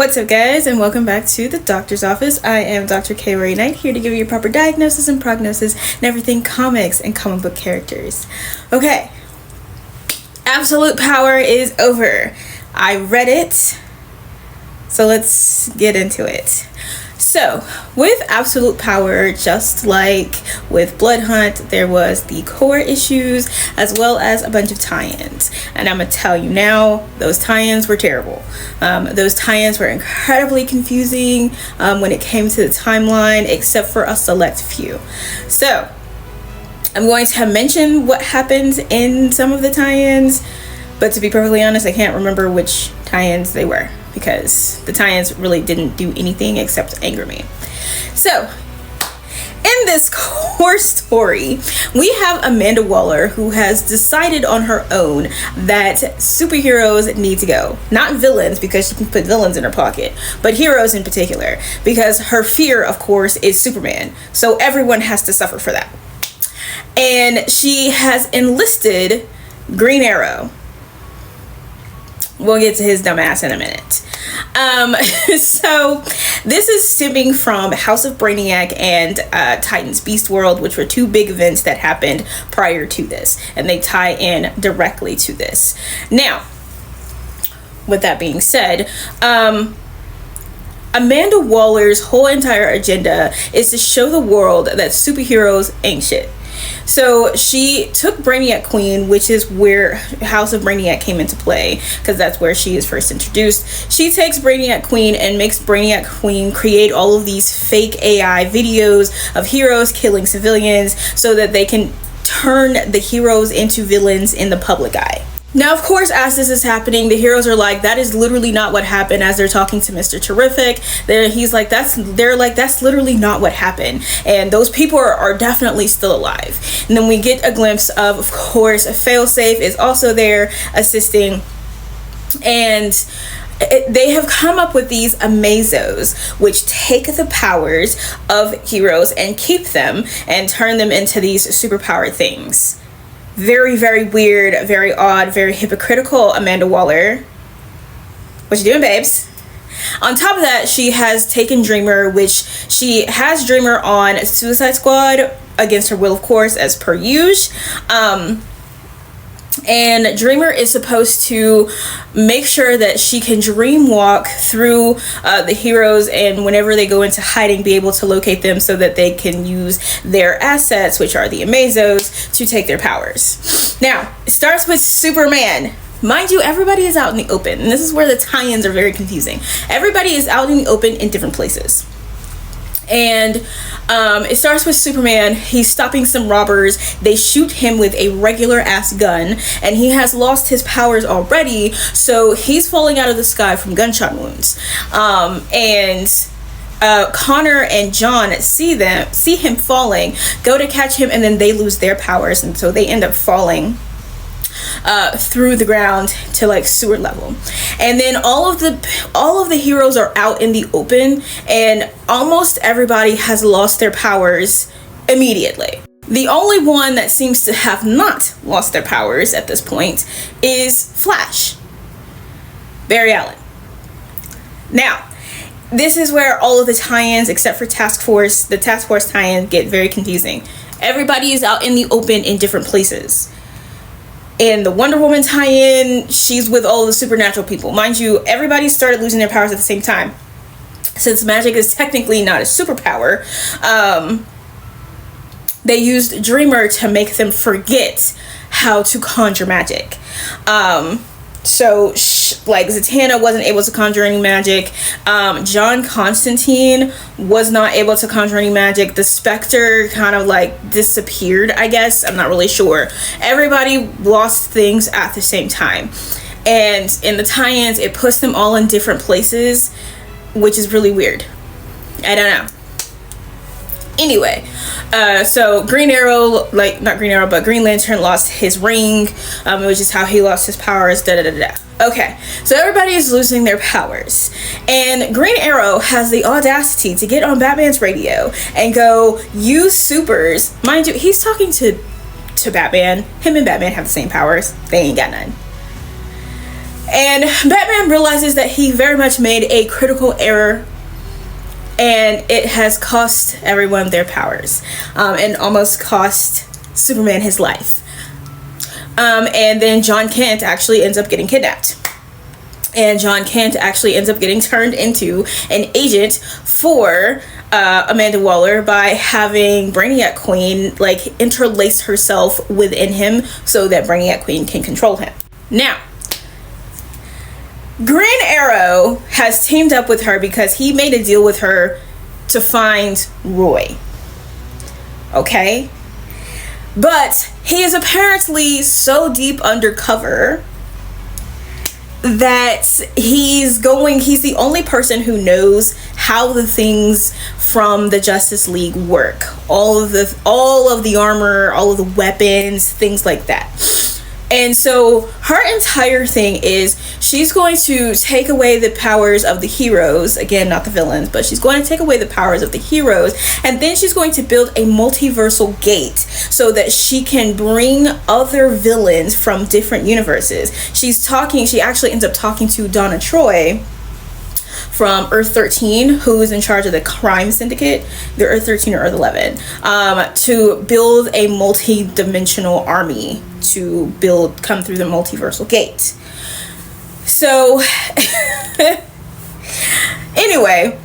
What's up, guys, and welcome back to the doctor's office. I am Dr. K. Ray Knight, here to give you a proper diagnosis and prognosis and everything comics and comic book characters. Okay, Absolute Power is over. I read it, so let's get into it. So, with Absolute Power, just like with Blood Hunt, there was the core issues as well as a bunch of tie-ins. And I'm going to tell you now, those tie-ins were terrible. Those tie-ins were incredibly confusing when it came to the timeline, except for a select few. So, I'm going to mention what happens in some of the tie-ins, but to be perfectly honest, I can't remember which tie-ins they were, because the tie-ins really didn't do anything except anger me. So, in this core story, we have Amanda Waller, who has decided on her own that superheroes need to go. Not villains, because she can put villains in her pocket, but heroes in particular, because her fear, of course, is Superman. So everyone has to suffer for that. And she has enlisted Green Arrow. We'll get to his dumb ass in a minute. So this is stemming from House of Brainiac and Titans Beast World, which were two big events that happened prior to this, and they tie in directly to this. Now, with that being said, Amanda Waller's whole entire agenda is to show the world that superheroes ain't shit. So she took Brainiac Queen, which is where House of Brainiac came into play, because that's where she is first introduced. She takes Brainiac Queen and makes Brainiac Queen create all of these fake AI videos of heroes killing civilians so that they can turn the heroes into villains in the public eye. Now, of course, as this is happening, the heroes are like, that is literally not what happened. As they're talking to Mr. Terrific, he's like, that's literally not what happened. And those people are definitely still alive. And then we get a glimpse of course, Failsafe is also there assisting. And they have come up with these amazos, which take the powers of heroes and keep them and turn them into these superpowered things. Very, very weird, very odd, very hypocritical Amanda Waller. What you doing, babes? On top of that, she has taken Dreamer, which she has Dreamer on Suicide Squad against her will, of course, as per usual. And Dreamer is supposed to make sure that she can dream walk through the heroes, and whenever they go into hiding, be able to locate them so that they can use their assets, which are the Amazos, to take their powers. Now, it starts with Superman. Mind you, everybody is out in the open, and this is where the tie-ins are very confusing. Everybody is out in the open in different places. And it starts with Superman. He's stopping some robbers. They shoot him with a regular ass gun, and he has lost his powers already, so he's falling out of the sky from gunshot wounds. Connor and John see him falling, go to catch him, and then they lose their powers, and so they end up falling through the ground to like sewer level. And then all of the heroes are out in the open, and almost everybody has lost their powers immediately. The only one that seems to have not lost their powers at this point is Flash, Barry Allen. Now, this is where all of the tie-ins, except for Task Force, the Task Force tie-in, get very confusing. Everybody is out in the open in different places. In the Wonder Woman tie-in, she's with all the supernatural people. Mind you, everybody started losing their powers at the same time. Since magic is technically not a superpower, they used Dreamer to make them forget how to conjure magic. So Zatanna wasn't able to conjure any magic. John Constantine was not able to conjure any magic. The Spectre kind of like disappeared, I guess. I'm not really sure. Everybody lost things at the same time. And in the tie-ins, it puts them all in different places, which is really weird. I don't know. Anyway, so Green Arrow, not Green Arrow, but Green Lantern lost his ring, which is how he lost his powers, Okay, so everybody is losing their powers, and Green Arrow has the audacity to get on Batman's radio and go, use supers. Mind you, he's talking to Batman. Him and Batman have the same powers. They ain't got none. And Batman realizes that he very much made a critical error, and it has cost everyone their powers, and almost cost Superman his life. And then John Kent actually ends up getting kidnapped. And John Kent actually ends up getting turned into an agent for Amanda Waller by having Brainiac Queen like interlace herself within him so that Brainiac Queen can control him. Now, Green Arrow has teamed up with her because he made a deal with her to find Roy. Okay? But he is apparently so deep undercover that he's the only person who knows how the things from the Justice League work. All of the armor, all of the weapons, things like that. And so her entire thing is she's going to take away the powers of the heroes, again, not the villains, but she's going to take away the powers of the heroes, and then she's going to build a multiversal gate so that she can bring other villains from different universes. She actually ends up talking to Donna Troy from Earth 13, who is in charge of the crime syndicate, the Earth 13 or Earth 11, to build a multi-dimensional army to come through the multiversal gate. So anyway,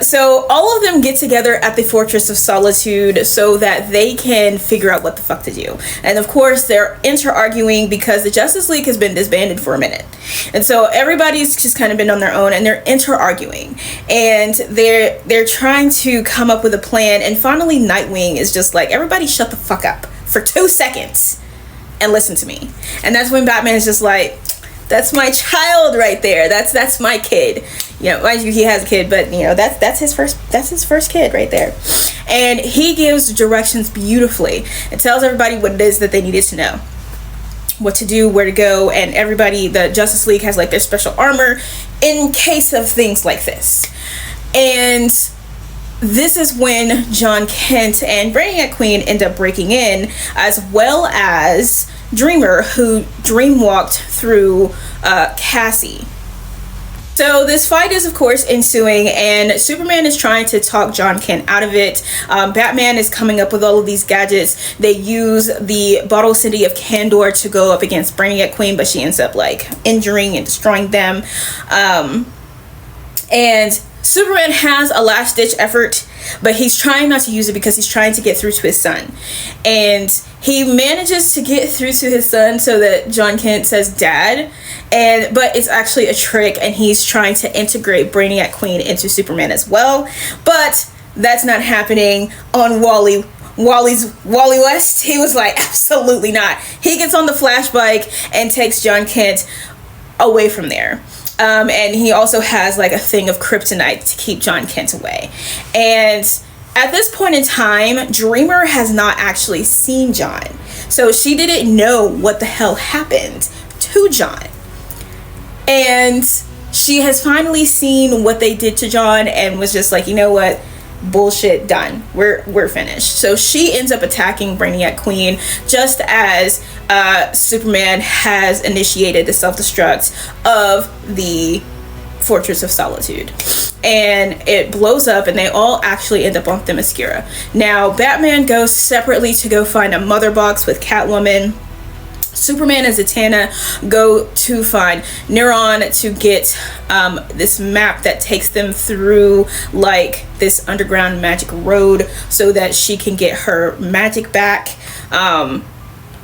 so all of them get together at the Fortress of Solitude so that they can figure out what the fuck to do. And of course, they're inter-arguing because the Justice League has been disbanded for a minute. And so everybody's just kind of been on their own, and they're inter-arguing. And they're trying to come up with a plan. And finally, Nightwing is just like, everybody shut the fuck up for 2 seconds and listen to me. And that's when Batman is just like, that's my child right there. That's my kid. You know, mind you, he has a kid, but you know, that's his first kid right there. And he gives directions beautifully. It tells everybody what it is that they needed to know, what to do, where to go, and everybody, the Justice League has like their special armor in case of things like this. And this is when John Kent and Brainiac Queen end up breaking in, as well as Dreamer, who dreamwalked through Cassie. So this fight is of course ensuing, and Superman is trying to talk John Kent out of it. Batman is coming up with all of these gadgets. They use the bottle city of Kandor to go up against Brainiac Queen, but she ends up like injuring and destroying them. And Superman has a last ditch effort, but he's trying not to use it because he's trying to get through to his son. And he manages to get through to his son so that John Kent says dad, but it's actually a trick, and he's trying to integrate Brainiac Queen into Superman as well. But that's not happening on Wally West. He was like, absolutely not. He gets on the Flash bike and takes John Kent away from there. And he also has like a thing of kryptonite to keep John Kent away. And at this point in time, Dreamer has not actually seen John. So she didn't know what the hell happened to John. And she has finally seen what they did to John and was just like, you know what? Bullshit, done. We're finished. So she ends up attacking Brainiac Queen just as Superman has initiated the self-destruct of the Fortress of Solitude, and it blows up, and they all actually end up on Themyscira. Now Batman goes separately to go find a mother box with Catwoman. Superman and Zatanna go to find Neuron to get this map that takes them through like this underground magic road so that she can get her magic back,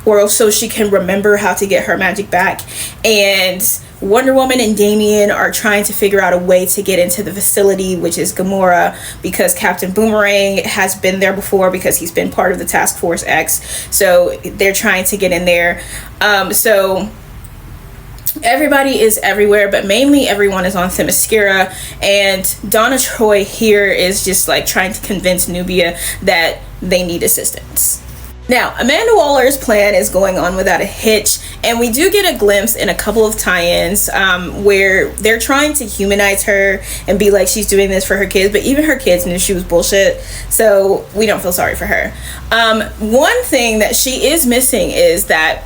or so she can remember how to get her magic back. And Wonder Woman and Damian are trying to figure out a way to get into the facility, which is Gamora, because Captain Boomerang has been there before because he's been part of the Task Force X. So they're trying to get in there. So everybody is everywhere, but mainly everyone is on Themyscira, and Donna Troy here is just like trying to convince Nubia that they need assistance. Now, Amanda Waller's plan is going on without a hitch, and we do get a glimpse in a couple of tie-ins where they're trying to humanize her and be like she's doing this for her kids, but even her kids knew she was bullshit, so we don't feel sorry for her. One thing that she is missing is that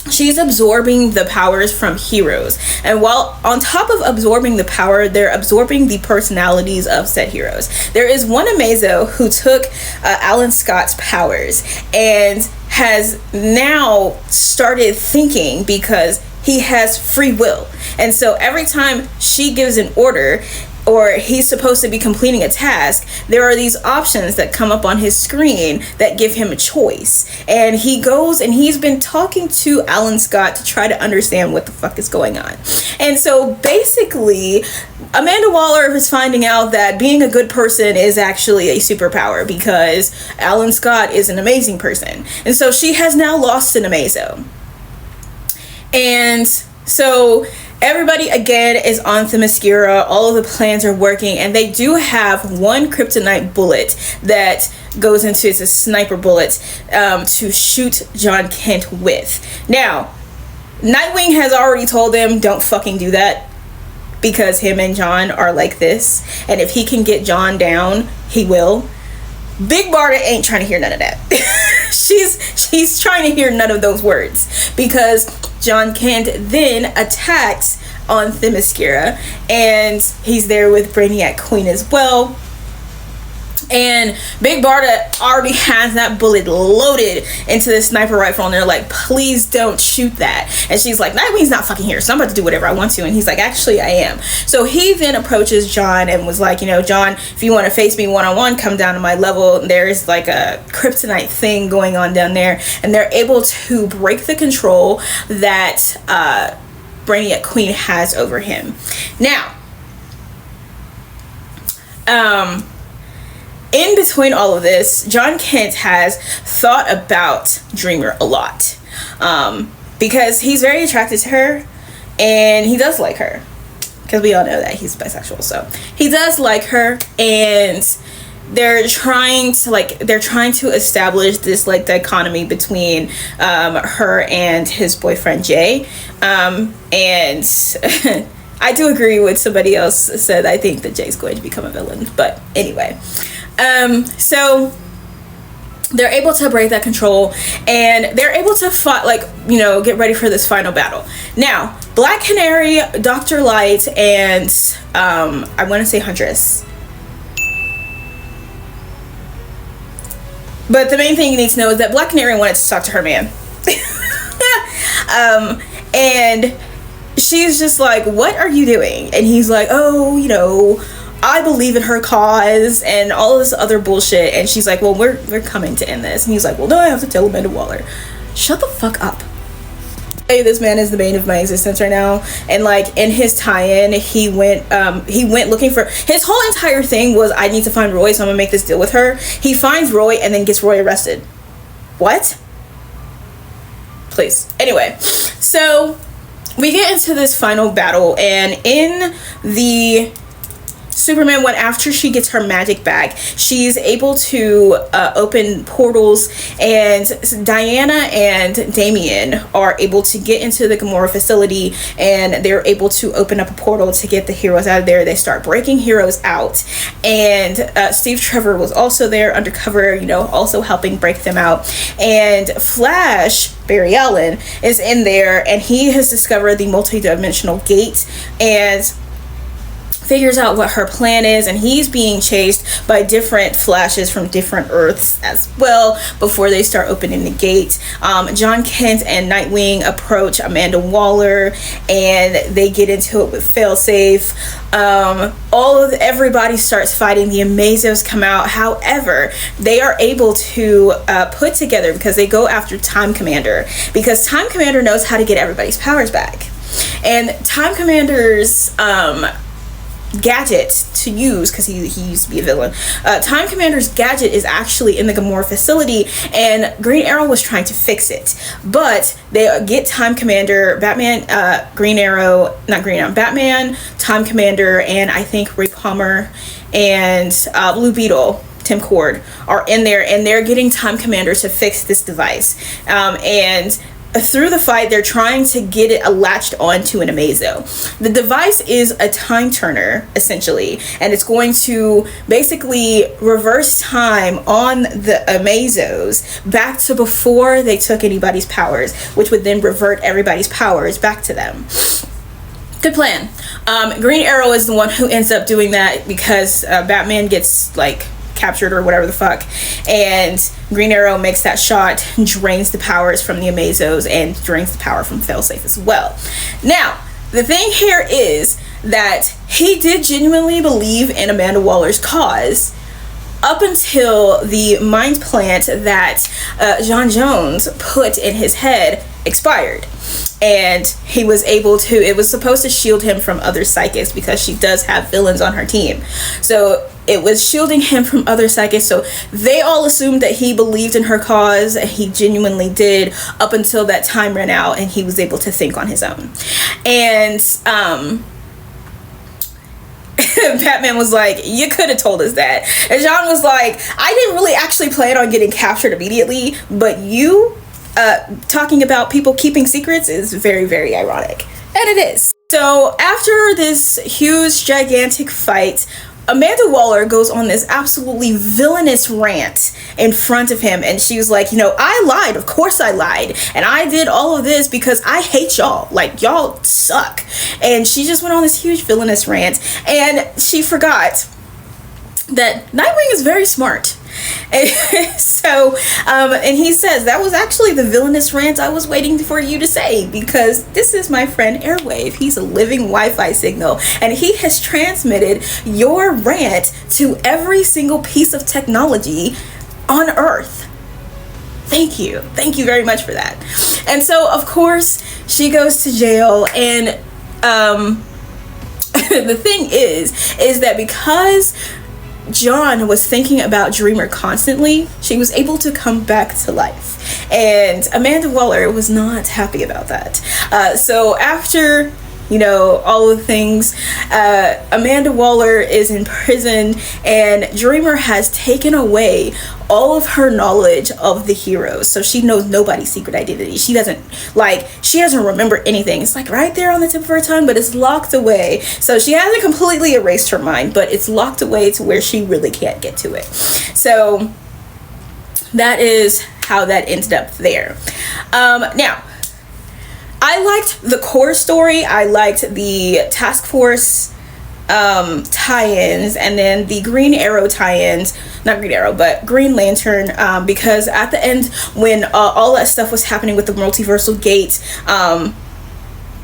she's absorbing the powers from heroes, and while on top of absorbing the power, they're absorbing the personalities of said heroes. There is one Amazo who took Alan Scott's powers and has now started thinking, because he has free will, and so every time she gives an order or he's supposed to be completing a task, there are these options that come up on his screen that give him a choice. And he goes and he's been talking to Alan Scott to try to understand what the fuck is going on. And so basically, Amanda Waller is finding out that being a good person is actually a superpower, because Alan Scott is an amazing person. And so she has now lost an Amazo. And so everybody again is on Themyscira. All of the plans are working, and they do have one kryptonite bullet that goes into, it's a sniper bullet, to shoot John Kent with. Now, Nightwing has already told them, don't fucking do that, because him and John are like this, and if he can get John down, he will. Big Barda ain't trying to hear none of that. she's trying to hear none of those words, because John Kent then attacks on Themyscira, and he's there with Brainiac Queen as well. And Big Barda already has that bullet loaded into the sniper rifle, and they're like, please don't shoot that. And she's like, Nightwing's not fucking here, so I'm about to do whatever I want to. And he's like, actually I am. So he then approaches John and was like, John, if you want to face me one-on-one, come down to my level. There's like a kryptonite thing going on down there, and they're able to break the control that Brainiac Queen has over him. Now, in between all of this, John Kent has thought about Dreamer a lot, because he's very attracted to her, and he does like her, because we all know that he's bisexual, so he does like her. And they're trying to establish this like dichotomy between her and his boyfriend Jay, and I do agree with somebody else said I think that Jay's going to become a villain, but anyway. So they're able to break that control, and they're able to fight, get ready for this final battle. Now, Black Canary, Dr. Light, and I want to say Huntress. But the main thing you need to know is that Black Canary wanted to talk to her man. And she's just like, what are you doing? And he's like, oh, I believe in her cause and all this other bullshit. And she's like, well, we're coming to end this. And he's like, well, no, I have to tell Amanda Waller. Shut the fuck up. Hey, this man is the bane of my existence right now. And in his tie-in, he went looking for, his whole entire thing was, I need to find Roy, so I'm gonna make this deal with her. He finds Roy and then gets Roy arrested. What? Please. Anyway, so we get into this final battle, and in the Superman one, after she gets her magic back, she's able to open portals, and Diana and Damian are able to get into the Gamora facility, and they're able to open up a portal to get the heroes out of there. They start breaking heroes out, and Steve Trevor was also there undercover, also helping break them out. And Flash, Barry Allen, is in there, and he has discovered the multi-dimensional gate and figures out what her plan is, and he's being chased by different Flashes from different Earths as well before they start opening the gate. John Kent and Nightwing approach Amanda Waller, and they get into it with Failsafe. Everybody starts fighting. The Amazos come out. However, they are able to put together, because they go after Time Commander, because Time Commander knows how to get everybody's powers back. And Time Commander's gadget to use, because he used to be a villain, Time Commander's gadget is actually in the Gamora facility, and Green Arrow was trying to fix it, but they get Time Commander, Batman, Batman, Time Commander, and I think Ray Palmer and Blue Beetle, Tim Cord, are in there, and they're getting Time Commander to fix this device. And through the fight, they're trying to get it latched onto an Amazo. The device is a time turner, essentially, and it's going to basically reverse time on the Amazos back to before they took anybody's powers, which would then revert everybody's powers back to them. Good plan. Green Arrow is the one who ends up doing that because Batman gets like captured or whatever the fuck, and Green Arrow makes that shot, drains the powers from the Amazos, and drains the power from Failsafe as well. Now, the thing here is that he did genuinely believe in Amanda Waller's cause up until the mind plant that John Jones put in his head expired. And he was able to, it was supposed to shield him from other psychics because she does have villains on her team. So it was shielding him from other psychics. So they all assumed that he believed in her cause. And he genuinely did up until that time ran out and he was able to think on his own. And Batman was like, you could have told us that. And John was like, I didn't really actually plan on getting captured immediately, but you talking about people keeping secrets is very, very ironic. And it is. So after this huge, gigantic fight, Amanda Waller goes on this absolutely villainous rant in front of him, and she was like, you know, I lied, of course I lied, and I did all of this because I hate y'all, like, y'all suck. And she just went on this huge villainous rant, and she forgot that Nightwing is very smart. And so and he says, that was actually the villainous rant I was waiting for you to say, because this is my friend Airwave. He's a living Wi-Fi signal, and he has transmitted your rant to every single piece of technology on Earth. Thank you very much for that. And so of course she goes to jail, and the thing is that because John was thinking about Dreamer constantly, she was able to come back to life. And Amanda Waller was not happy about that. So after, you know, all of the things, Amanda Waller is in prison, and Dreamer has taken away all of her knowledge of the heroes. So she knows nobody's secret identity. She doesn't remember anything. It's like right there on the tip of her tongue, but it's locked away. So she hasn't completely erased her mind, but it's locked away to where she really can't get to it. So that is how that ended up there. Now, I liked the core story. I liked the Task Force tie-ins, and then the Green Arrow tie-ins, not Green Arrow, but Green Lantern, because at the end, when all that stuff was happening with the multiversal gate,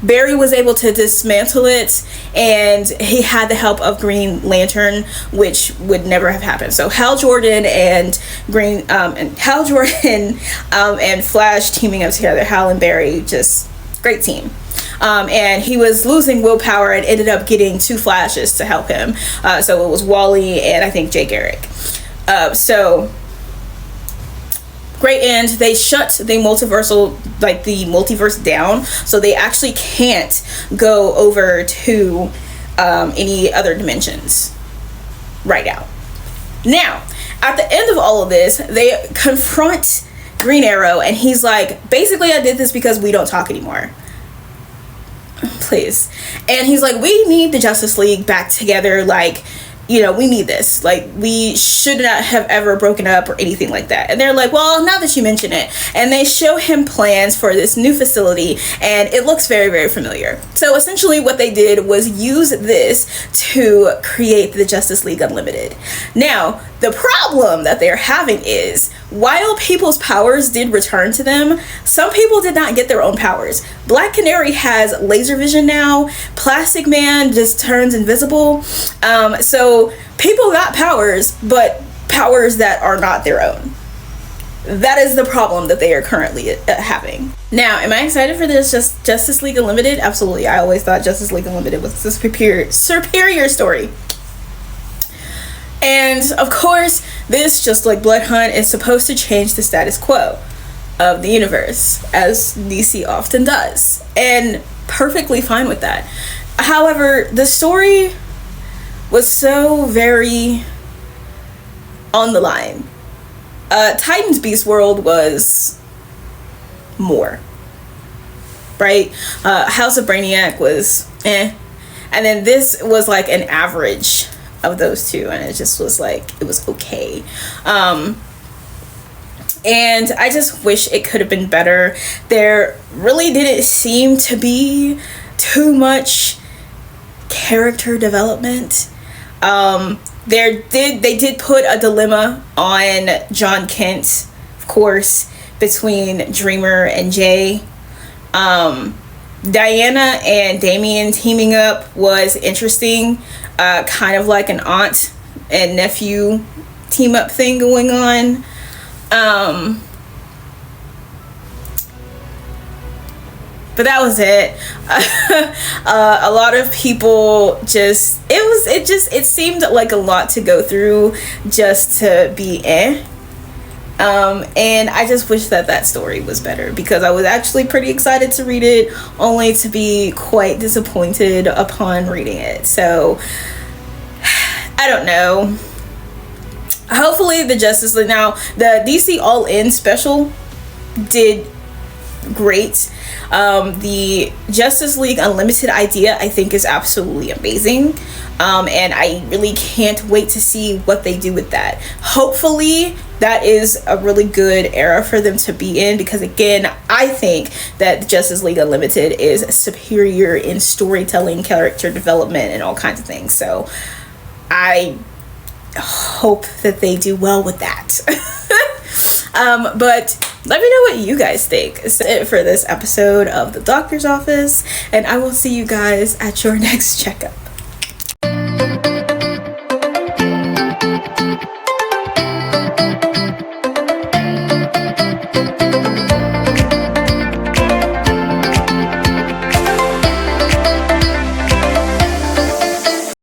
Barry was able to dismantle it, and he had the help of Green Lantern, which would never have happened. So Hal Jordan and and Flash teaming up together, Hal and Barry, just great team. And he was losing willpower and ended up getting two Flashes to help him. So it was Wally and I think Jay Garrick. So great end. They shut the multiverse down, so they actually can't go over to any other dimensions right now. Now, at the end of all of this, they confront Green Arrow, and he's like, basically, I did this because we don't talk anymore. Please. And he's like, we need the Justice League back together. Like, you know, we need this. Like, we should not have ever broken up or anything like that. And they're like, well, now that you mention it. And they show him plans for this new facility, and it looks very, very familiar. So essentially what they did was use this to create the Justice League Unlimited. Now, the problem that they're having is, while people's powers did return to them, some people did not get their own powers. Black Canary has laser vision now. Plastic Man just turns invisible. So people got powers, but powers that are not their own. That is the problem that they are currently having. Now, am I excited for this Justice League Unlimited? Absolutely. I always thought Justice League Unlimited was a superior story. And of course, this, just like Blood Hunt, is supposed to change the status quo of the universe, as DC often does, and perfectly fine with that. However, the story was so very on the line. Titans Beast World was more. right? House of Brainiac was and then this was like an average of those two, and it just was like, it was okay. And I just wish it could have been better. There really didn't seem to be too much character development. They did put a dilemma on John Kent, of course, between Dreamer and Jay. Diana and Damien teaming up was interesting, kind of like an aunt and nephew team up thing going on. But that was it. A lot of people just, it seemed like a lot to go through just to be and I just wish that story was better, because I was actually pretty excited to read it, only to be quite disappointed upon reading it. So I don't know. Hopefully the Justice League, now the DC All In special did great. The Justice League Unlimited idea, I think, is absolutely amazing, and I really can't wait to see what they do with that. Hopefully that is a really good era for them to be in, because again, I think that Justice League Unlimited is superior in storytelling, character development, and all kinds of things. So I hope that they do well with that. But let me know what you guys think. That's it for this episode of The Doctor's Office, and I will see you guys at your next checkup.